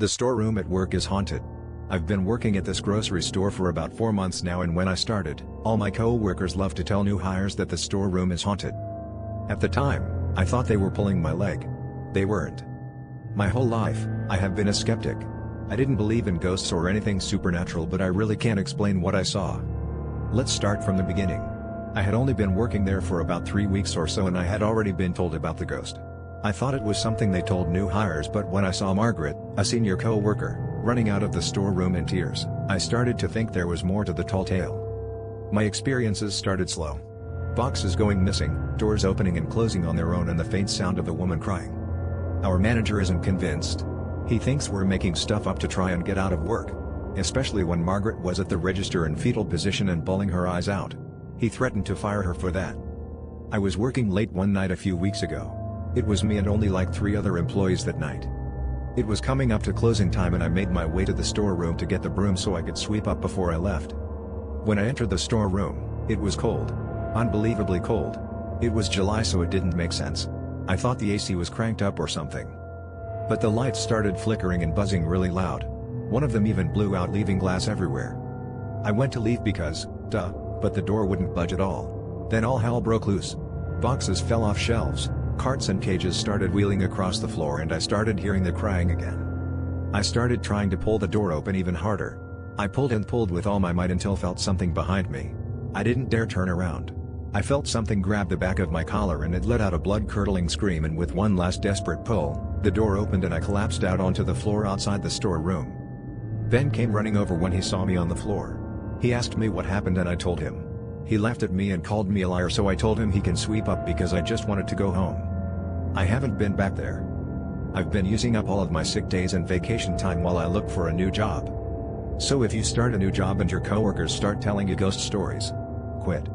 The storeroom at work is haunted. I've been working at this grocery store for about 4 months now, and when I started, all my co-workers love to tell new hires that the storeroom is haunted. At the time, I thought they were pulling my leg. They weren't. My whole life, I have been a skeptic. I didn't believe in ghosts or anything supernatural, but I really can't explain what I saw. Let's start from the beginning. I had only been working there for about 3 weeks or so, and I had already been told about the ghost. I thought it was something they told new hires, but when I saw Margaret, a senior co-worker, running out of the storeroom in tears, I started to think there was more to the tall tale. My experiences started slow. Boxes going missing, doors opening and closing on their own, and the faint sound of a woman crying. Our manager isn't convinced. He thinks we're making stuff up to try and get out of work. Especially when Margaret was at the register in fetal position and bawling her eyes out. He threatened to fire her for that. I was working late one night a few weeks ago. It was me and only like 3 other employees that night. It was coming up to closing time, and I made my way to the storeroom to get the broom so I could sweep up before I left. When I entered the storeroom, it was cold. Unbelievably cold. It was July, so it didn't make sense. I thought the AC was cranked up or something. But the lights started flickering and buzzing really loud. One of them even blew out, leaving glass everywhere. I went to leave because, but the door wouldn't budge at all. Then all hell broke loose. Boxes fell off shelves. Carts and cages started wheeling across the floor, and I started hearing the crying again. I started trying to pull the door open even harder. I pulled and pulled with all my might until felt something behind me. I didn't dare turn around. I felt something grab the back of my collar, and it let out a blood-curdling scream, and with one last desperate pull, the door opened and I collapsed out onto the floor outside the storeroom. Ben came running over when he saw me on the floor. He asked me what happened, and I told him. He laughed at me and called me a liar, so I told him he can sweep up because I just wanted to go home. I haven't been back there. I've been using up all of my sick days and vacation time while I look for a new job. So if you start a new job and your coworkers start telling you ghost stories, quit.